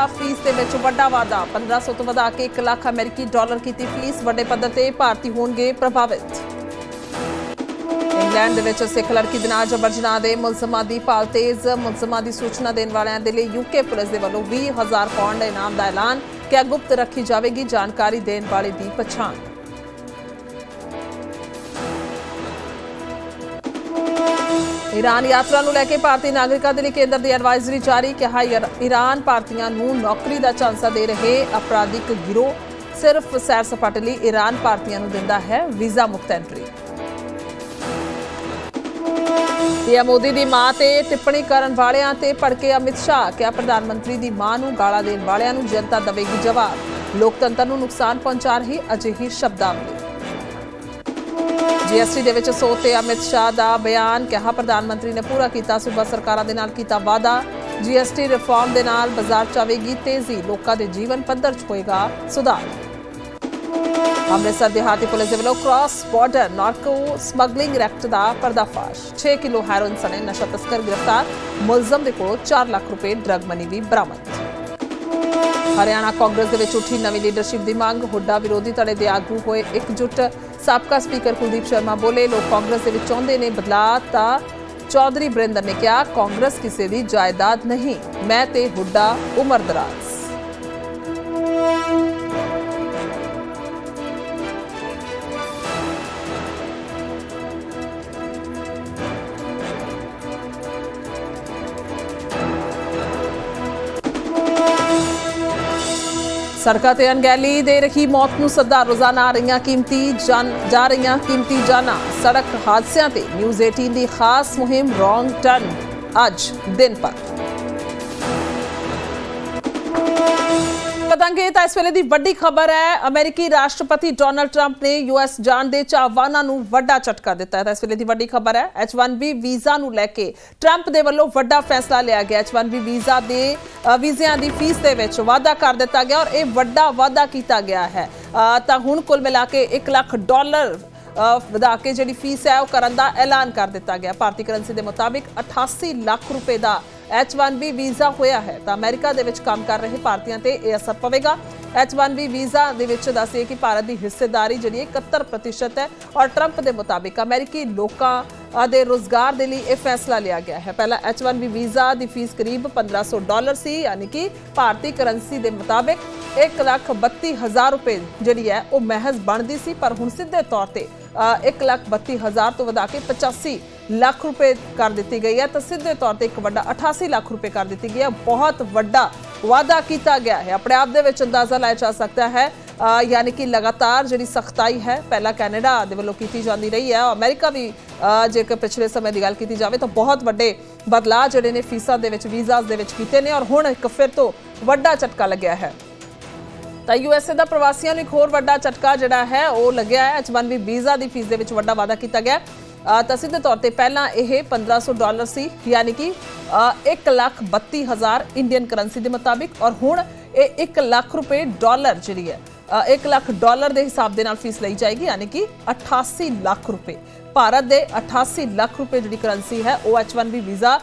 Visa fees ਦੇ ਵਿੱਚ ਵੱਡਾ ਵਾਧਾ 1500 ਤੋਂ ਵਧਾ ਕੇ 1 ਲੱਖ ਅਮਰੀਕੀ ਡਾਲਰ ਕੀਤੀ ਫੀਸ ਵੱਡੇ ਪੱਧਰ ਤੇ ਭਾਰਤੀ ਹੋਣਗੇ ਪ੍ਰਭਾਵਿਤ। ਇੰਗਲੈਂਡ ਦੇ ਵਿੱਚ ਸਿੱਖ ਲੜਕੀ ਦੇ ਨਾਲ ਜਬਰ ਜਨਾਹ ਦੇ ਮੁਲਜ਼ਮਾਂ ਦੀ ਭਾਲ ਤੇਜ਼। ਮੁਲਜ਼ਮਾਂ ਦੀ ਸੂਚਨਾ ਦੇਣ ਵਾਲਿਆਂ ਦੇ ਲਈ ਯੂਕੇ ਪੁਲਿਸ ਦੇ ਵੱਲੋਂ 20,000 ਪਾਉਂਡ ਇਨਾਮ ਦਾ ਐਲਾਨ ਕਿ ਗੁਪਤ ਰੱਖੀ ਜਾਵੇਗੀ ਜਾਣਕਾਰੀ ਦੇਣ ਵਾਲੇ ਦੀ ਪਛਾਣ। ईरान यात्रा ਨੂੰ ਲੈ ਕੇ ਭਾਰਤੀ ਨਾਗਰਿਕਾਂ ਦੇ ਲਈ ਕੇਂਦਰ ਦੀ ਐਡਵਾਈਜ਼ਰੀ ਜਾਰੀ। ਕਿਹਾ ईरान ਭਾਰਤੀਆਂ ਨੂੰ ਨੌਕਰੀ ਦਾ ਝਾਂਸਾ ਦੇ ਰਹੇ ਅਪਰਾਧਿਕ ਗਿਰੋਹ ਸਿਰਫ ਸੈਰ ਸਪਾਟੇ ਲਈ ईरान ਭਾਰਤੀਆਂ ਨੂੰ ਦਿੰਦਾ ਹੈ ਵੀਜ਼ਾ ਮੁਕਤ ਐਂਟਰੀ। ਪੀਐਮ ਮੋਦੀ ਦੀ ਮਾਂ ਤੇ ਟਿੱਪਣੀ ਕਰਨ ਵਾਲਿਆਂ ਤੇ ਭੜਕੇ ਅਮਿਤ ਸ਼ਾਹ। ਕਿਹਾ ਪ੍ਰਧਾਨ ਮੰਤਰੀ ਦੀ ਮਾਂ ਨੂੰ ਗਾਲਾਂ ਦੇਣ ਵਾਲਿਆਂ ਨੂੰ ਜਨਤਾ ਦੇਵੇਗੀ ਜਵਾਬ। ਲੋਕਤੰਤਰ ਨੂੰ ਨੁਕਸਾਨ ਪਹੁੰਚਾ ਰਹੀ ਅਜਿਹੀ ਸ਼ਬਦਾਵਲੀ। जीएसटी ਦੇ ਵਿੱਚ ਸੋਧ ਤੇ ਅਮਿਤ ਸ਼ਾਹ ਦਾ ਬਿਆਨ। ਕਿਹਾ ਪ੍ਰਧਾਨ ਮੰਤਰੀ ਨੇ ਪੂਰਾ ਕੀਤਾ ਸੂਬਾ ਸਰਕਾਰਾਂ ਦੇ ਨਾਲ ਕੀਤਾ ਵਾਅਦਾ। जीएसटी ਰਿਫਾਰਮ ਦੇ ਨਾਲ ਬਾਜ਼ਾਰ ਚ ਆਵੇਗੀ ਤੇਜ਼ੀ, ਲੋਕਾਂ ਦੇ ਜੀਵਨ ਪੱਧਰ ਚ ਹੋਏਗਾ ਸੁਧਾਰ। ਅੰਮ੍ਰਿਤਸਰ ਦਿਹਾਤੀ ਪੁਲਿਸ ਦੇ ਵੱਲੋਂ cross border narco smuggling act ਦਾ ਪਰਦਾਫਾਸ਼। 6 ਕਿਲੋ ਹੈਰੋਇਨ ਸਣੇ ਨਸ਼ਾ ਤਸਕਰ ਗ੍ਰਿਫਤਾਰ। ਮੁਲਜ਼ਮ ਦੇ ਕੋਲੋਂ 4 ਲੱਖ ਰੁਪਏ ਡਰੱਗ ਮਨੀ ਵੀ ਬਰਾਮਦ। ਹਰਿਆਣਾ ਕਾਂਗਰਸ ਦੇ ਵਿੱਚ ਉੱਠੀ ਨਵੀਂ ਲੀਡਰਸ਼ਿਪ ਦੀ ਮੰਗ। ਹੁੱਡਾ ਵਿਰੋਧੀ ਧੜੇ ਦੇ ਆਗੂ ਹੋਏ ਇਕਜੁੱਟ। ਸਾਬਕਾ ਸਪੀਕਰ ਕੁਲਦੀਪ ਸ਼ਰਮਾ ਬੋਲੇ ਲੋਕ ਕਾਂਗਰਸ ਦੇ ਵਿੱਚ ਚਾਹੁੰਦੇ ਨੇ ਬਦਲਾਅ ਤਾਂ ਚੌਧਰੀ ਬਰਿੰਦਰ ਨੇ ਕਿਹਾ ਕਾਂਗਰਸ ਕਿਸੇ ਦੀ ਜਾਇਦਾਦ ਨਹੀਂ, ਮੈਂ ਤੇ ਹੁੱਡਾ ਉਮਰ ਦਰਾਜ਼। ਸੜਕਾਂ ਤੇ ਅਣਗਹਿਲੀ ਦੇ ਰਹੀ ਮੌਤ ਨੂੰ ਸੱਦਾ। ਰੋਜ਼ਾਨਾ ਆ ਰਹੀਆਂ ਕੀਮਤੀ ਜਾਨਾਂ। ਸੜਕ ਹਾਦਸਿਆਂ ਤੇ ਨਿਊਜ਼ 18 ਦੀ ਖਾਸ ਮੁਹਿੰਮ ਰੌਂਗ ਟਰਨ ਅੱਜ ਦਿਨ ਭਰ। ਪਤੰਗੇ ਤਾਂ ਇਸ ਵੇਲੇ ਦੀ ਵੱਡੀ ਖਬਰ ਹੈ। ਅਮਰੀਕੀ ਰਾਸ਼ਟਰਪਤੀ ਡੋਨਾਲਡ ਟਰੰਪ ਨੇ ਯੂਐਸ ਜਾਣ ਦੇ ਚਾਹਵਾਨਾਂ ਨੂੰ ਵੱਡਾ ਝਟਕਾ ਦਿੱਤਾ ਹੈ। ਤਾਂ ਇਸ ਵੇਲੇ ਦੀ ਵੱਡੀ ਖਬਰ ਹੈ H1B ਵੀਜ਼ਾ ਨੂੰ ਲੈ ਕੇ ਟਰੰਪ ਦੇ ਵੱਲੋਂ ਵੱਡਾ ਫੈਸਲਾ ਲਿਆ ਗਿਆ। H1B ਵੀਜ਼ਿਆਂ ਦੀ ਫੀਸ ਦੇ ਵਿੱਚ ਵਾਧਾ ਕਰ ਦਿੱਤਾ ਗਿਆ ਔਰ ਇਹ ਵੱਡਾ ਵਾਧਾ ਕੀਤਾ ਗਿਆ ਹੈ। ਤਾਂ ਹੁਣ ਕੁੱਲ ਮਿਲਾ ਕੇ 1 ਲੱਖ ਡਾਲਰ ਵਧਾ ਕੇ ਜਿਹੜੀ ਫੀਸ ਹੈ ਉਹ ਕਰਨ ਦਾ ਐਲਾਨ ਕਰ ਦਿੱਤਾ ਗਿਆ। ਭਾਰਤੀ ਕਰੰਸੀ ਦੇ ਮੁਤਾਬਿਕ 88 ਲੱਖ ਰੁਪਏ ਦਾ H1B ਵੀਜ਼ਾ ਹੋਇਆ ਹੈ। ਤਾਂ ਅਮਰੀਕਾ ਦੇ ਵਿੱਚ ਕੰਮ ਕਰ ਰਹੇ ਭਾਰਤੀਆਂ ਤੇ ਇਹ ਅਸਰ ਪਵੇਗਾ। H1B ਵੀਜ਼ਾ ਦੇ ਵਿੱਚ ਦੱਸਿਆ ਕਿ ਭਾਰਤ ਦੀ ਹਿੱਸੇਦਾਰੀ ਜਿਹੜੀ 71% ਹੈ ਔਰ ਟਰੰਪ ਦੇ ਮੁਤਾਬਿਕ ਅਮਰੀਕੀ ਲੋਕਾਂ ਦੇ ਰੋਜ਼ਗਾਰ ਦੇ ਲਈ ਇਹ ਫੈਸਲਾ ਲਿਆ ਗਿਆ ਹੈ। ਪਹਿਲਾਂ H1B ਵੀਜ਼ਾ ਦੀ ਫੀਸ ਕਰੀਬ $1,500 ਸੀ, ਯਾਨੀ ਕਿ ਭਾਰਤੀ ਕਰੰਸੀ ਦੇ ਮੁਤਾਬਿਕ 1,32,000 ਰੁਪਏ ਜਿਹੜੀ ਹੈ ਉਹ ਮਹਿਜ਼ ਬਣਦੀ ਸੀ, ਪਰ ਹੁਣ ਸਿੱਧੇ ਤੌਰ ਤੇ 1,32,000 ਤੋਂ ਵਧਾ ਕੇ 85 ਲੱਖ ਰੁਪਏ ਕਰ ਦਿੱਤੀ ਗਈ ਹੈ। ਤਾਂ ਸਿੱਧੇ ਤੌਰ ਤੇ ਇੱਕ ਵੱਡਾ 88 ਲੱਖ ਰੁਪਏ ਕਰ ਦਿੱਤੀ ਗਈ ਹੈ। ਬਹੁਤ ਵੱਡਾ ਵਾਅਦਾ ਕੀਤਾ ਗਿਆ ਹੈ। ਆਪਣੇ ਆਪ ਦੇ ਵਿੱਚ ਅੰਦਾਜ਼ਾ ਲਾਇਆ ਜਾ ਸਕਦਾ ਹੈ, ਯਾਨੀ ਕਿ ਲਗਾਤਾਰ ਜਿਹੜੀ ਸਖਤਾਈ ਹੈ ਪਹਿਲਾਂ ਕੈਨੇਡਾ ਦੇ ਵੱਲੋਂ ਕੀਤੀ ਜਾਂਦੀ ਰਹੀ ਹੈ। ਅਮਰੀਕਾ ਵੀ ਜੇਕਰ ਪਿਛਲੇ ਸਮੇਂ ਦੀ ਗੱਲ ਕੀਤੀ ਜਾਵੇ ਤਾਂ ਬਹੁਤ ਵੱਡੇ ਬਦਲਾਅ ਜਿਹੜੇ ਨੇ ਫੀਸਾਂ ਦੇ ਵਿੱਚ ਵੀਜ਼ਾਸ ਦੇ ਵਿੱਚ ਕੀਤੇ ਨੇ ਔਰ ਹੁਣ ਇੱਕ ਫਿਰ ਤੋਂ ਵੱਡਾ ਝਟਕਾ ਲੱਗਿਆ ਹੈ। ਤਾਂ USA ਦਾ ਪ੍ਰਵਾਸੀਆਂ ਨੂੰ ਇੱਕ ਹੋਰ ਵੱਡਾ ਝਟਕਾ ਜਿਹੜਾ ਹੈ ਉਹ ਲੱਗਿਆ ਹੈ। H1B ਵੀਜ਼ਾ ਦੀ ਫੀਸ ਦੇ ਵਿੱਚ ਵੱਡਾ ਵਾਅਦਾ ਕੀਤਾ ਗਿਆ। ਤਾਂ ਸਿੱਧੇ ਤੌਰ ਤੇ ਪਹਿਲਾਂ ਇਹ $1,500 ਸੀ, ਯਾਨੀ ਕਿ 1,32,000 ਇੰਡੀਅਨ ਕਰੰਸੀ ਦੇ ਮੁਤਾਬਿਕ ਔਰ ਹੁਣ ਇਹ 1 ਲੱਖ ਰੁਪਏ ਡਾਲਰ ਜਿਹੜੀ ਹੈ 1 ਲੱਖ ਡਾਲਰ ਦੇ ਹਿਸਾਬ ਦੇ ਨਾਲ ਫੀਸ ਲਈ ਜਾਏਗੀ, ਯਾਨੀ ਕਿ 88 ਲੱਖ ਰੁਪਏ। ਭਾਰਤ ਦੇ 88 ਲੱਖ ਰੁਪਏ ਜਿਹੜੀ ਕਰੰਸੀ ਹੈ ਉਹ H1B ਵੀਜ਼ਾ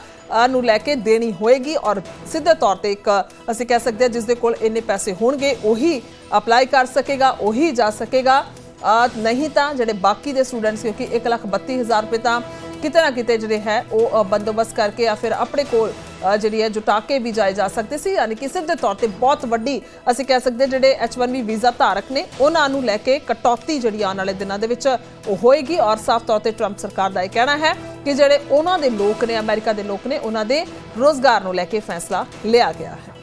ਨੂੰ ਲੈ ਕੇ ਦੇਣੀ ਹੋਏਗੀ ਔਰ ਸਿੱਧੇ ਤੌਰ ਤੇ ਇੱਕ ਅਸੀਂ ਕਹਿ ਸਕਦੇ ਹਾਂ ਜਿਸ ਦੇ ਕੋਲ ਇੰਨੇ ਪੈਸੇ ਹੋਣਗੇ ਉਹੀ ਅਪਲਾਈ ਕਰ ਸਕੇਗਾ, ਉਹੀ ਜਾ ਸਕੇਗਾ। ਨਹੀਂ ਤਾਂ ਜਿਹੜੇ ਬਾਕੀ ਦੇ ਸਟੂਡੈਂਟਸ ਕਿਉਂਕਿ 1,32,000 ਰੁਪਏ ਤਾਂ ਕਿਤੇ ਨਾ ਕਿਤੇ ਜਿਹੜੇ ਹੈ ਉਹ ਬੰਦੋਬਸਤ ਕਰਕੇ ਜਾਂ ਫਿਰ ਆਪਣੇ ਕੋਲ ਜਿਹੜੀ ਹੈ ਜੁਟਾ ਕੇ ਵੀ ਜਾਏ ਜਾ ਸਕਦੇ ਸੀ, ਯਾਨੀ ਕਿ ਸਿੱਧੇ ਤੌਰ ਤੇ ਬਹੁਤ ਵੱਡੀ ਅਸੀਂ ਕਹਿ ਸਕਦੇ ਜਿਹੜੇ H1B ਵੀਜ਼ਾ ਧਾਰਕ ਨੇ ਉਹਨਾਂ ਨੂੰ ਲੈ ਕੇ ਕਟੌਤੀ ਜਿਹੜੀ ਆਉਣ ਵਾਲੇ ਦਿਨਾਂ ਦੇ ਵਿੱਚ ਉਹ ਹੋਏਗੀ। ਔਰ ਸਾਫ਼ ਤੌਰ ਤੇ ਟਰੰਪ ਸਰਕਾਰ ਦਾ ਇਹ ਕਹਿਣਾ ਹੈ ਕਿ ਜਿਹੜੇ ਉਹਨਾਂ ਦੇ ਲੋਕ ਨੇ ਅਮਰੀਕਾ ਦੇ ਲੋਕ ਨੇ ਉਹਨਾਂ ਦੇ ਰੋਜ਼ਗਾਰ ਨੂੰ ਲੈ ਕੇ ਫੈਸਲਾ ਲਿਆ ਗਿਆ ਹੈ।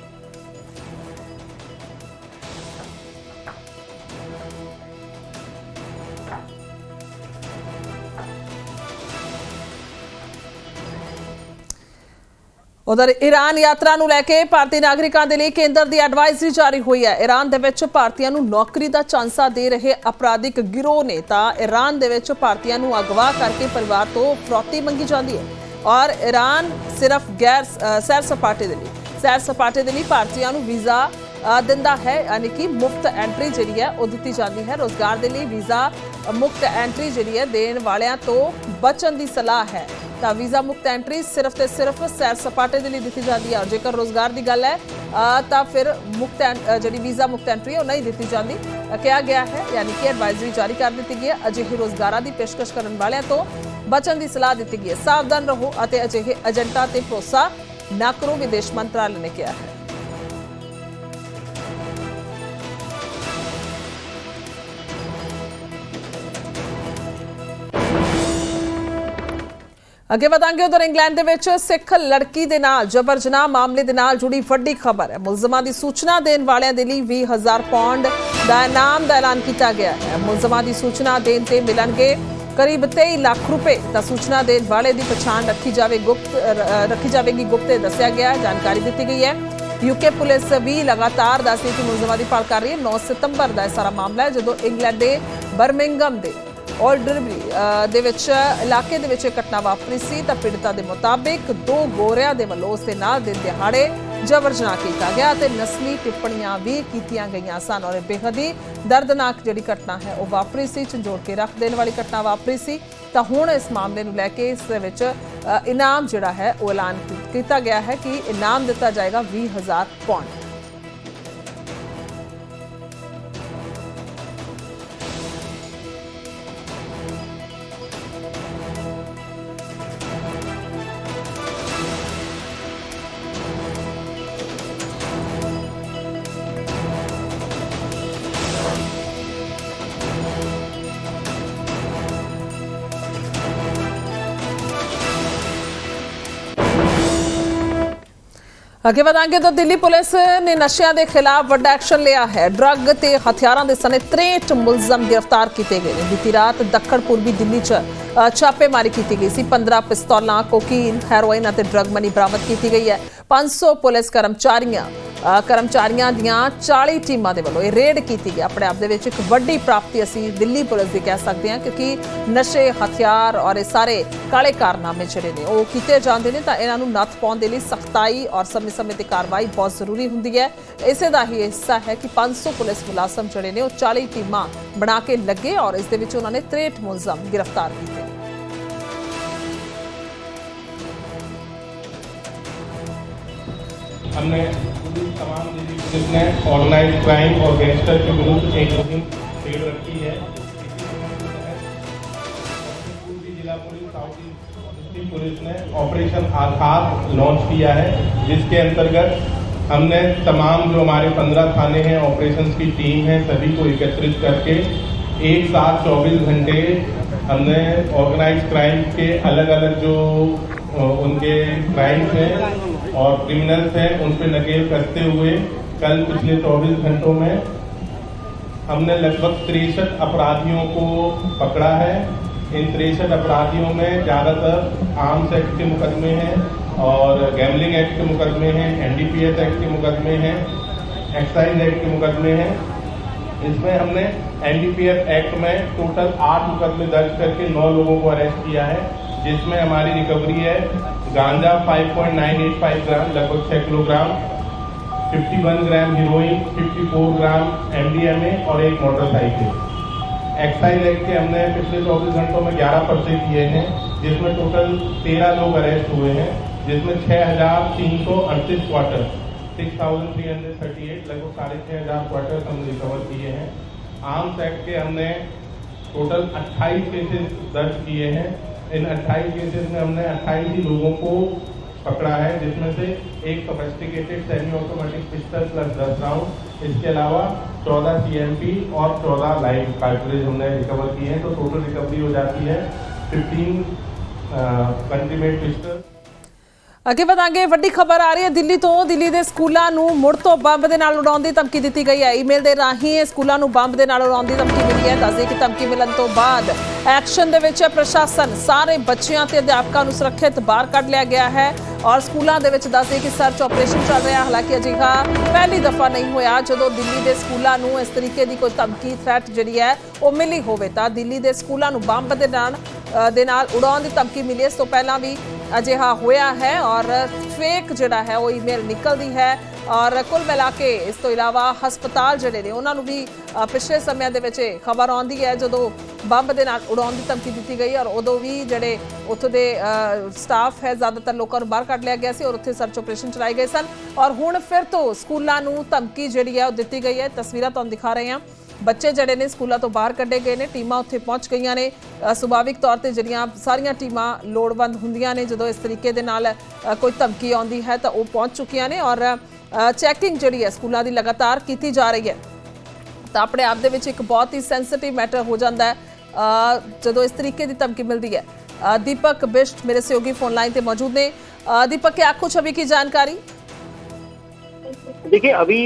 उधर ईरान यात्रा ਨੂੰ ਲੈ ਕੇ ਭਾਰਤੀ ਨਾਗਰਿਕਾਂ ਦੇ ਲਈ ਕੇਂਦਰ ਦੀ ਐਡਵਾਈਜ਼ਰੀ ਜਾਰੀ ਹੋਈ ਹੈ। ਈਰਾਨ ਦੇ ਵਿੱਚ ਭਾਰਤੀਆਂ ਨੂੰ ਨੌਕਰੀ ਦਾ ਝਾਂਸਾ ਦੇ ਰਹੇ ਅਪਰਾਧਿਕ ਗਿਰੋਹ ਨੇ ਤਾਂ ਈਰਾਨ ਦੇ ਵਿੱਚ ਭਾਰਤੀਆਂ ਨੂੰ ਅਗਵਾ ਕਰਕੇ ਪਰਿਵਾਰ ਤੋਂ ਫਰੌਤੀ ਮੰਗੀ ਜਾਂਦੀ ਹੈ ਔਰ ਈਰਾਨ ਸਿਰਫ ਸੈਰ ਸਪਾਟੇ ਦੇ ਲਈ ਭਾਰਤੀਆਂ ਨੂੰ ਵੀਜ਼ਾ ਦਿੰਦਾ ਹੈ, यानी कि मुफ्त एंट्री जी है वो दी जाती है। रोजगार के लिए वीज़ा मुफ्त एंट्री जी है देने वालों तो बचन की सलाह है। ਤਾਂ ਵੀਜ਼ਾ ਮੁਕਤ ਐਂਟਰੀ ਸਿਰਫ ਤੇ ਸਿਰਫ ਸੈਰ ਸਪਾਟੇ ਦੇ ਲਈ ਦਿੱਤੀ ਜਾਂਦੀ ਹੈ। ਜੇਕਰ ਰੋਜ਼ਗਾਰ ਦੀ ਗੱਲ ਹੈ ਤਾਂ ਫਿਰ ਜਿਹੜੀ ਵੀਜ਼ਾ ਮੁਕਤ ਐਂਟਰੀ ਉਹ ਨਹੀਂ ਦਿੱਤੀ ਜਾਂਦੀ। ਕਿਹਾ ਗਿਆ ਹੈ ਯਾਨੀ ਕਿ ਐਡਵਾਈਜ਼ਰੀ ਜਾਰੀ ਕਰ ਦਿੱਤੀ ਗਈ ਹੈ। ਅਜਿਹੇ ਰੋਜ਼ਗਾਰਾਂ ਦੀ ਪੇਸ਼ਕਸ਼ ਕਰਨ ਵਾਲਿਆਂ ਤੋਂ ਬਚਣ ਦੀ ਸਲਾਹ ਦਿੱਤੀ ਗਈ ਹੈ। ਸਾਵਧਾਨ ਰਹੋ ਅਤੇ ਅਜਿਹੇ ਏਜੰਟਾਂ ਤੇ ਭਰੋਸਾ ਨਾ ਕਰੋ, ਵਿਦੇਸ਼ ਮੰਤਰਾਲੇ ਨੇ ਕਿਹਾ ਹੈ। ਅੱਗੇ ਵਧਾਂਗੇ ਉਧਰ ਇੰਗਲੈਂਡ ਦੇ ਵਿੱਚ ਸਿੱਖ ਲੜਕੀ ਦੇ ਨਾਲ ਜਬਰ ਜਨਾਹ ਮਾਮਲੇ ਦੇ ਨਾਲ ਜੁੜੀ ਵੱਡੀ ਖਬਰ ਹੈ। ਮੁਲਜ਼ਮਾਂ ਦੀ ਸੂਚਨਾ ਦੇਣ ਵਾਲਿਆਂ ਦੇ ਲਈ 20,000 ਪਾਉਂਡ ਦਾ ਇਨਾਮ ਦਾ ਐਲਾਨ ਕੀਤਾ ਗਿਆ ਹੈ। ਮੁਲਜ਼ਮਾਂ ਦੀ ਸੂਚਨਾ ਦੇਣ ਤੇ ਮਿਲਣਗੇ ਕਰੀਬ 23 ਲੱਖ ਰੁਪਏ। ਤਾਂ ਸੂਚਨਾ ਦੇਣ ਵਾਲੇ ਦੀ ਪਛਾਣ ਰੱਖੀ ਜਾਵੇਗੀ ਗੁਪਤ ਦੱਸਿਆ ਗਿਆ ਹੈ। ਜਾਣਕਾਰੀ ਦਿੱਤੀ ਗਈ ਹੈ। यूके पुलिस भी लगातार दस कि मुलजमां दी भाल कर रही है। 9 सितंबर का सारा मामला है जदों इंग्लैंड के बर्मिंघम के ऑल्डरबरी दे विच इलाके दे विच घटना वापरी सी। तां पीड़िता के मुताबिक 2 गोरियां दे वल्लों उस दे नाल दिन दिहाड़े जबर जनाह किया गया ते नस्ली टिप्पणियां भी कीतियां गईयां सन और बेहद ही दर्दनाक जिहड़ी घटना है वह वापरी सी, झंझोड़ के रख देने वाली घटना वापरी सी। तां हुण इस मामले नूं लैके इस दे विच इनाम जिहड़ा है वह ऐलान किया गया है कि इनाम दिता जाएगा 20,000 पाउंड। ਅੱਗੇ ਵਧਾਂਗੇ ਤਾਂ ਦਿੱਲੀ ਪੁਲਿਸ ਨੇ ਨਸ਼ਿਆਂ ਦੇ ਖਿਲਾਫ ਵੱਡਾ ਐਕਸ਼ਨ ਲਿਆ ਹੈ। ਡਰੱਗ ਤੇ ਹਥਿਆਰਾਂ ਦੇ ਸਣੇ 63 ਮੁਲਜ਼ਮ ਗ੍ਰਿਫਤਾਰ ਕੀਤੇ ਗਏ ਨੇ। ਬੀਤੀ ਰਾਤ ਦੱਖਣ ਪੂਰਬੀ ਦਿੱਲੀ 'ਚ ਛਾਪੇਮਾਰੀ ਕੀਤੀ ਗਈ ਸੀ। 15 ਪਿਸਤੌਲਾਂ, ਕੋਕੀਨ, ਹੈਰੋਇਨ ਅਤੇ ਡਰੱਗ ਮਨੀ ਬਰਾਮਦ ਕੀਤੀ ਗਈ ਹੈ। 500 ਪੁਲਿਸ ਕਰਮਚਾਰੀਆਂ ਦੀਆਂ 40 ਟੀਮਾਂ ਦੇ ਵੱਲੋਂ ਇਹ ਰੇਡ ਕੀਤੀ ਗਈ। ਆਪਣੇ ਆਪ ਦੇ ਵਿੱਚ ਇੱਕ ਵੱਡੀ ਪ੍ਰਾਪਤੀ ਅਸੀਂ ਦਿੱਲੀ ਪੁਲਿਸ ਦੀ ਕਹਿ ਸਕਦੇ ਹਾਂ ਕਿਉਂਕਿ ਨਸ਼ੇ, ਹਥਿਆਰ ਔਰ ਇਹ ਸਾਰੇ ਕਾਲੇ ਕਾਰਨਾਮੇ ਜਿਹੜੇ ਨੇ ਉਹ ਕੀਤੇ ਜਾਂਦੇ ਨੇ ਤਾਂ ਇਹਨਾਂ ਨੂੰ ਨੱਥ ਪਾਉਣ ਦੇ ਲਈ ਸਖਤਾਈ ਔਰ ਸਮੇਂ ਤੇ ਕਾਰਵਾਈ ਬਹੁਤ ਜ਼ਰੂਰੀ ਹੁੰਦੀ ਹੈ। ਇਸੇ ਦਾ ਹੀ ਹਿੱਸਾ ਹੈ ਕਿ 500 ਪੁਲਿਸ ਮੁਲਾਜ਼ਮ ਜਿਹੜੇ ਨੇ ਉਹ 40 ਟੀਮਾਂ ਬਣਾ ਕੇ ਲੱਗੇ ਔਰ ਇਸ ਦੇ ਵਿੱਚ ਉਹਨਾਂ ਨੇ 63 ਮੁਲਜ਼ਮ ਗ੍ਰਿਫਤਾਰ ਕੀਤੇ। हमने तमाम दिल्ली पुलिस ने ऑर्गेनाइज क्राइम और गैंगस्टर के विरुद्ध एक मुहिम छेड़ रखी है। पूर्वी जिला पुलिस, साउथ ईस्ट पुलिस ने ऑपरेशन आखात लॉन्च किया है, जिसके अंतर्गत हमने तमाम जो हमारे 15 थाने हैं, ऑपरेशंस की टीम है, सभी को एकत्रित करके एक साथ 24 घंटे हमने ऑर्गेनाइज क्राइम के अलग अलग जो उनके क्राइम्स हैं और क्रिमिनल्स हैं उन पर नकेल करते हुए कल पिछले 24 घंटों में हमने लगभग 63 अपराधियों को पकड़ा है। इन 63 अपराधियों में ज़्यादातर आर्म्स एक्ट के मुकदमे हैं और गैमलिंग एक्ट के मुकदमे हैं, NDPS एक्ट के मुकदमे हैं, एक्साइज एक्ट के मुकदमे हैं। इसमें हमने NDPS एक्ट में टोटल 8 मुकदमे दर्ज करके 9 लोगों को अरेस्ट किया है, जिसमें हमारी रिकवरी है गांजा 5.985 ग्राम लगभग 6 किलोग्राम, 51 ग्राम हीरोइन, 54 ग्राम MDMA और एक मोटरसाइकिल। एक्साइज एक्ट के हमने पिछले 24 घंटों में 11 पर्चे किए हैं, जिसमें टोटल 13 लोग अरेस्ट हुए हैं, जिसमें 6,338 क्वार्टर 6,338 लगभग 6,500 क्वार्टर हमने रिकवर किए हैं। आर्म्स एक्ट के हमने टोटल 28 केसेस दर्ज किए हैं। इन 28 केसेस में हमने 28 ही लोगों को पकड़ा है, जिसमें से एक sophisticated semi automatic pistol plus 10 round, इसके अलावा 14 CMP और 14 लाइव कार्ट्रिज हमने रिकवर किए हैं। तो टोटल रिकवरी हो जाती है 15 कंटीमेट पिस्टल। ਅੱਗੇ ਵਧਾਂਗੇ ਵੱਡੀ ਖਬਰ ਆ ਰਹੀ ਹੈ ਦਿੱਲੀ ਤੋਂ। ਦਿੱਲੀ ਦੇ ਸਕੂਲਾਂ ਨੂੰ ਮੁੜ ਤੋਂ ਬੰਬ ਦੇ ਨਾਲ ਉਡਾਉਣ ਦੀ ਧਮਕੀ ਦਿੱਤੀ ਗਈ ਹੈ। ਈਮੇਲ ਦੇ ਰਾਹੀਂ ਇਹ ਸਕੂਲਾਂ ਨੂੰ ਬੰਬ ਦੇ ਨਾਲ ਉਡਾਉਣ ਦੀ ਧਮਕੀ ਮਿਲੀ ਹੈ। ਦੱਸਦੇ ਕਿ ਧਮਕੀ ਮਿਲਣ ਤੋਂ ਬਾਅਦ ਐਕਸ਼ਨ ਦੇ ਵਿੱਚ ਪ੍ਰਸ਼ਾਸਨ ਸਾਰੇ ਬੱਚਿਆਂ ਤੇ ਅਧਿਆਪਕਾਂ ਨੂੰ ਸੁਰੱਖਿਅਤ ਬਾਹਰ ਕੱਢ ਲਿਆ ਗਿਆ ਹੈ ਔਰ ਸਕੂਲਾਂ ਦੇ ਵਿੱਚ ਦੱਸਦੇ ਕਿ ਸਰਚ ਆਪਰੇਸ਼ਨ ਚੱਲ ਰਿਹਾ। ਹਾਲਾਂਕਿ ਅਜਿਹਾ ਪਹਿਲੀ ਦਫਾ ਨਹੀਂ ਹੋਇਆ ਜਦੋਂ ਦਿੱਲੀ ਦੇ ਸਕੂਲਾਂ ਨੂੰ ਇਸ ਤਰੀਕੇ ਦੀ ਕੋਈ ਧਮਕੀ ਥ੍ਰੈਟ ਜਿਹੜੀ ਹੈ ਉਹ ਮਿਲੀ ਹੋਵੇ। ਤਾਂ ਦਿੱਲੀ ਦੇ ਸਕੂਲਾਂ ਨੂੰ ਬੰਬ ਦੇ ਨਾਲ ਉਡਾਉਣ ਦੀ ਧਮਕੀ ਮਿਲੀ। ਇਸ ਤੋਂ ਪਹਿਲਾਂ ਵੀ ਅਜਿਹਾ ਹੋਇਆ ਹੈ ਔਰ ਫੇਕ ਜਿਹੜਾ ਹੈ ਉਹ ਈਮੇਲ ਨਿਕਲਦੀ ਹੈ ਔਰ ਕੁੱਲ ਮਿਲਾ ਕੇ ਇਸ ਤੋਂ ਇਲਾਵਾ ਹਸਪਤਾਲ ਜਿਹੜੇ ਨੇ ਉਹਨਾਂ ਨੂੰ ਵੀ ਪਿਛਲੇ ਸਮਿਆਂ ਦੇ ਵਿੱਚ ਖਬਰ ਆਉਂਦੀ ਹੈ ਜਦੋਂ ਬੰਬ ਦੇ ਨਾਲ ਉਡਾਉਣ ਦੀ ਧਮਕੀ ਦਿੱਤੀ ਗਈ ਔਰ ਉਦੋਂ ਵੀ ਜਿਹੜੇ ਉੱਥੋਂ ਦੇ ਸਟਾਫ ਹੈ ਜ਼ਿਆਦਾਤਰ ਲੋਕਾਂ ਨੂੰ ਬਾਹਰ ਕੱਢ ਲਿਆ ਗਿਆ ਸੀ ਔਰ ਉੱਥੇ ਸਰਚ ਆਪਰੇਸ਼ਨ ਚਲਾਏ ਗਏ ਸਨ ਔਰ ਹੁਣ ਫਿਰ ਤੋਂ ਸਕੂਲਾਂ ਨੂੰ ਧਮਕੀ ਜਿਹੜੀ ਹੈ ਉਹ ਦਿੱਤੀ ਗਈ ਹੈ। ਤਸਵੀਰਾਂ ਤੁਹਾਨੂੰ ਦਿਖਾ ਰਹੇ ਹਾਂ, ਬੱਚੇ ਜਿਹੜੇ ਨੇ ਸਕੂਲਾਂ ਤੋਂ ਬਾਹਰ ਕੱਢੇ ਗਏ ਨੇ, ਟੀਮਾਂ ਉੱਥੇ ਪਹੁੰਚ ਗਈਆਂ ਨੇ। ਸੁਭਾਵਿਕ ਤੌਰ ਤੇ ਜਿਹੜੀਆਂ ਸਾਰੀਆਂ ਟੀਮਾਂ ਲੋੜਵੰਦ ਹੁੰਦੀਆਂ ਨੇ ਜਦੋਂ ਇਸ ਤਰੀਕੇ ਦੇ ਨਾਲ ਕੋਈ ਧਮਕੀ ਆਉਂਦੀ ਹੈ ਤਾਂ ਉਹ ਪਹੁੰਚ ਚੁੱਕੀਆਂ ਨੇ ਔਰ ਚੈਕਿੰਗ ਜਿਹੜੀ ਹੈ ਸਕੂਲਾਂ ਦੀ ਲਗਾਤਾਰ ਕੀਤੀ ਜਾ ਰਹੀ ਹੈ। ਤਾਂ ਆਪਣੇ ਆਪ ਦੇ ਵਿੱਚ ਇੱਕ ਬਹੁਤ ਹੀ ਸੈਂਸਿਟਿਵ ਮੈਟਰ ਹੋ ਜਾਂਦਾ ਹੈ ਜਦੋਂ ਇਸ ਤਰੀਕੇ ਦੀ ਧਮਕੀ मिलती है। दीपक बिष्ट मेरे सहयोगी फोन लाइन पे मौजूद ने। दीपक, क्या कुछ अभी की जानकारी? देखिए, अभी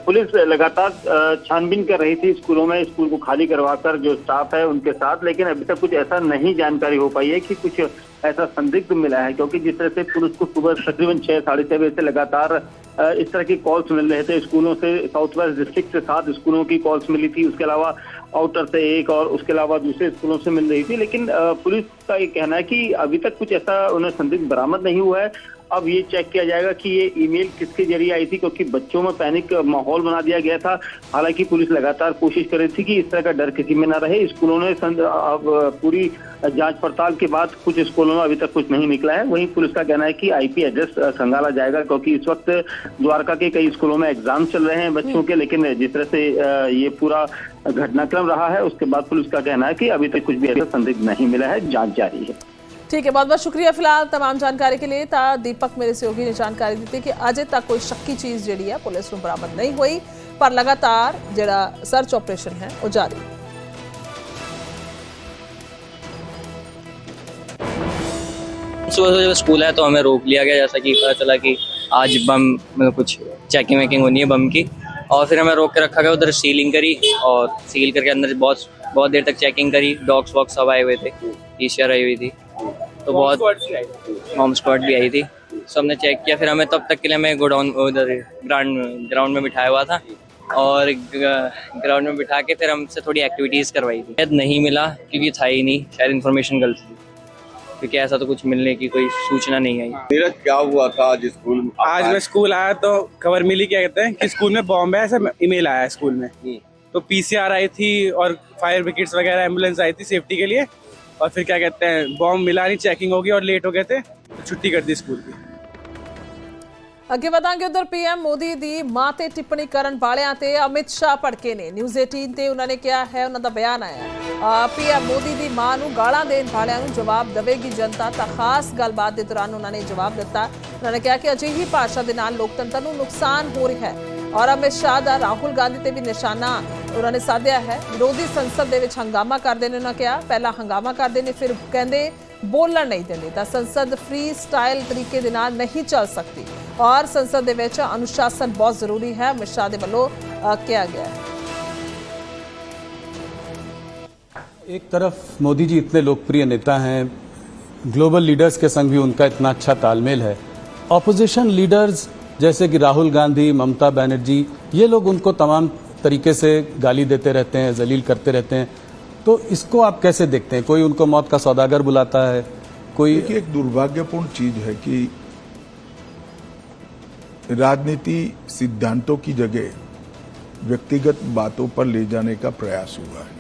पुलिस लगातार छानबीन कर रही थी स्कूलों में, स्कूल को खाली करवाकर जो स्टाफ है उनके साथ, लेकिन अभी तक कुछ ऐसा नहीं जानकारी हो पाई है कि कुछ ऐसा संदिग्ध मिला है, क्योंकि जिस तरह से पुलिस को सुबह तकरीबन 6-6:30 बजे से लगातार इस तरह की कॉल्स मिल रहे थे स्कूलों से। साउथ वेस्ट डिस्ट्रिक्ट से 7 स्कूलों की कॉल्स मिली थी, उसके अलावा आउटर से 1 और उसके अलावा दूसरे स्कूलों से मिल रही थी, लेकिन पुलिस का ये कहना है कि अभी तक कुछ ऐसा उन्हें संदिग्ध बरामद नहीं हुआ है। अब ये चेक किया जाएगा कि ये ईमेल किसके जरिए आई थी, क्योंकि बच्चों में पैनिक माहौल बना दिया गया था। हालांकि पुलिस लगातार कोशिश कर रही थी कि इस तरह का डर किसी में न रहे। स्कूलों ने अब पूरी जांच पड़ताल के बाद कुछ स्कूलों में अभी तक कुछ नहीं निकला है। वहीं पुलिस का कहना है कि आईपी एड्रेस खंगाला जाएगा, क्योंकि इस वक्त द्वारका के कई स्कूलों में एग्जाम चल रहे हैं बच्चों के, लेकिन जिस तरह से ये पूरा घटनाक्रम रहा है उसके बाद पुलिस का कहना है कि अभी तक कुछ भी ऐसा संदिग्ध नहीं मिला है, जांच जारी है। ठीक है, बहुत बहुत शुक्रिया फिलहाल तमाम जानकारी के लिए। ता दीपक मेरे सहयोगी ने जानकारी दी कि अजे तक कोई शक्की चीज़ जी है पुलिस को बरामद नहीं हुई, पर लगातार जरा सर्च ऑपरेशन है वो जारी। सुबह जब स्कूल है तो हमें रोक लिया गया, जैसा कि पता चला कि आज बम मतलब कुछ चेकिंग वेकिंग होनी है बम की, और फिर हमें रोक के रखा गया। उधर सीलिंग करी और सील करके अंदर बहुत देर तक चेकिंग करी। डॉग्स वॉक्स सब आए हुए थे, ईशियर आई हुई थी, तो बहुत होम स्क्वाड भी आई थी। सबने चेक किया, फिर हमें तब तक के लिए हमें गोडाउन उधर ग्राउंड में बिठाया हुआ था और ग्राउंड में बिठा के फिर हमसे थोड़ी एक्टिविटीज़ करवाई थी। शायद नहीं मिला क्योंकि था ही नहीं, शायद इन्फॉर्मेशन गलत थी, क्योंकि ऐसा तो कुछ मिलने की कोई सूचना नहीं आई। नीरज, क्या हुआ था आज स्कूल में? आज मैं स्कूल आया तो खबर मिली, क्या कहते हैं कि स्कूल में बॉम्ब है, ऐसा ईमेल आया है स्कूल में। तो पीसीआर आई थी और फायर ब्रिगेड्स वगैरह एम्बुलेंस आई थी सेफ्टी के लिए, और फिर क्या कहते हैं बॉम्ब मिला नहीं, चेकिंग होगी और लेट हो गए थे तो छुट्टी कर दी स्कूल की। ਅੱਗੇ ਵਧਾਂਗੇ ਉਧਰ ਪੀਐਮ ਮੋਦੀ ਦੀ ਮਾਂ ਤੇ ਟਿੱਪਣੀ ਕਰਨ ਵਾਲਿਆਂ ਤੇ ਅਮਿਤ ਸ਼ਾਹ ਭੜਕੇ ਨੇ। ਨਿਊਜ਼ 18 ਤੇ ਉਹਨਾਂ ਨੇ ਕਿਹਾ ਹੈ, ਉਹਨਾਂ ਦਾ ਬਿਆਨ ਆਇਆ ਪੀਐਮ ਮੋਦੀ ਦੀ ਮਾਂ ਨੂੰ ਗਾਲਾਂ ਦੇਣ ਵਾਲਿਆਂ ਨੂੰ ਜਵਾਬ ਦੇਵੇਗੀ ਜਨਤਾ। ਤਾਂ ਖਾਸ ਗੱਲਬਾਤ ਦੇ ਦੌਰਾਨ ਉਹਨਾਂ ਨੇ ਜਵਾਬ ਦਿੱਤਾ। ਉਹਨਾਂ ਨੇ ਕਿਹਾ ਕਿ ਅਜਿਹੀ ਭਾਸ਼ਾ ਦੇ ਨਾਲ ਲੋਕਤੰਤਰ ਨੂੰ ਨੁਕਸਾਨ ਹੋ ਰਿਹਾ ਹੈ ਔਰ ਅਮਿਤ ਸ਼ਾਹ ਦਾ ਰਾਹੁਲ ਗਾਂਧੀ ਤੇ ਵੀ ਨਿਸ਼ਾਨਾ ਉਹਨਾਂ ਨੇ ਸਾਧਿਆ ਹੈ। ਵਿਰੋਧੀ ਸੰਸਦ ਦੇ ਵਿੱਚ ਹੰਗਾਮਾ ਕਰਦੇ ਨੇ, ਉਹਨਾਂ ਕਿਹਾ ਪਹਿਲਾਂ ਹੰਗਾਮਾ ਕਰਦੇ ਨੇ ਫਿਰ ਕਹਿੰਦੇ ਬੋਲਣ ਨਹੀਂ ਦਿੰਦੇ। ਤਾਂ ਸੰਸਦ ਫ੍ਰੀ ਸਟਾਈਲ ਤਰੀਕੇ ਦੇ ਨਾਲ ਨਹੀਂ ਚੱਲ ਸਕਦੀ और संसद ਦੇ ਵਿੱਚ अनुशासन बहुत जरूरी है, अमित शाह ਦੇ ਵੱਲੋਂ किया गया है। एक तरफ मोदी जी इतने लोकप्रिय नेता हैं, ग्लोबल लीडर्स के संग भी उनका इतना अच्छा तालमेल है। ऑपोजिशन लीडर्स जैसे कि राहुल गांधी, ममता बनर्जी, ये लोग उनको तमाम तरीके से गाली देते रहते हैं, जलील करते रहते हैं। तो इसको आप कैसे देखते हैं? कोई उनको मौत का सौदागर बुलाता है, कोई एक दुर्भाग्यपूर्ण चीज है कि राजनीति सिद्धांतों की जगह व्यक्तिगत बातों पर ले जाने का प्रयास हुआ है,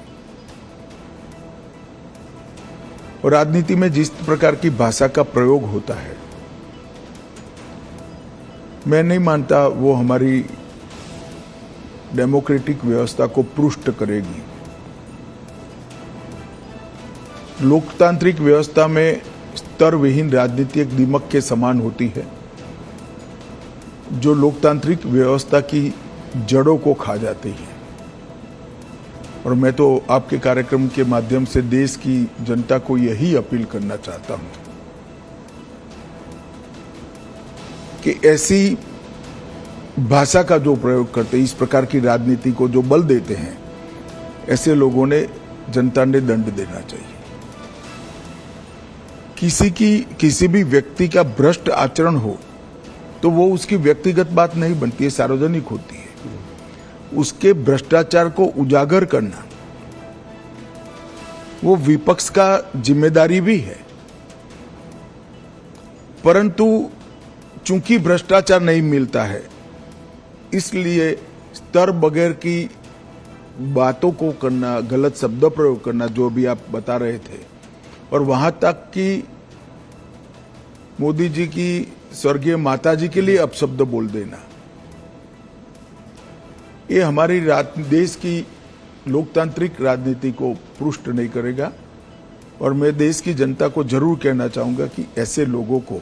और राजनीति में जिस प्रकार की भाषा का प्रयोग होता है, मैं नहीं मानता वो हमारी डेमोक्रेटिक व्यवस्था को पुष्ट करेगी। लोकतांत्रिक व्यवस्था में स्तर विहीन राजनीति एक दीमक के समान होती है, जो लोकतांत्रिक व्यवस्था की जड़ों को खा जाती है। और मैं तो आपके कार्यक्रम के माध्यम से देश की जनता को यही अपील करना चाहता हूं कि ऐसी भाषा का जो प्रयोग करते हैं, इस प्रकार की राजनीति को जो बल देते हैं, ऐसे लोगों ने जनता ने दंड देना चाहिए। किसी भी व्यक्ति का भ्रष्ट आचरण हो तो वो उसकी व्यक्तिगत बात नहीं बनती है, सार्वजनिक होती है। उसके भ्रष्टाचार को उजागर करना वो विपक्ष का जिम्मेदारी भी है। परंतु चूंकि भ्रष्टाचार नहीं मिलता है, इसलिए स्तर बगैर की बातों को करना, गलत शब्द प्रयोग करना, जो भी आप बता रहे थे, और वहां तक कि मोदी जी की स्वर्गीय माता जी के लिए अपशब्द बोल देना, ये हमारी देश की लोकतांत्रिक राजनीति को पुष्ट नहीं करेगा। और मैं देश की जनता को जरूर कहना चाहूंगा कि ऐसे लोगों को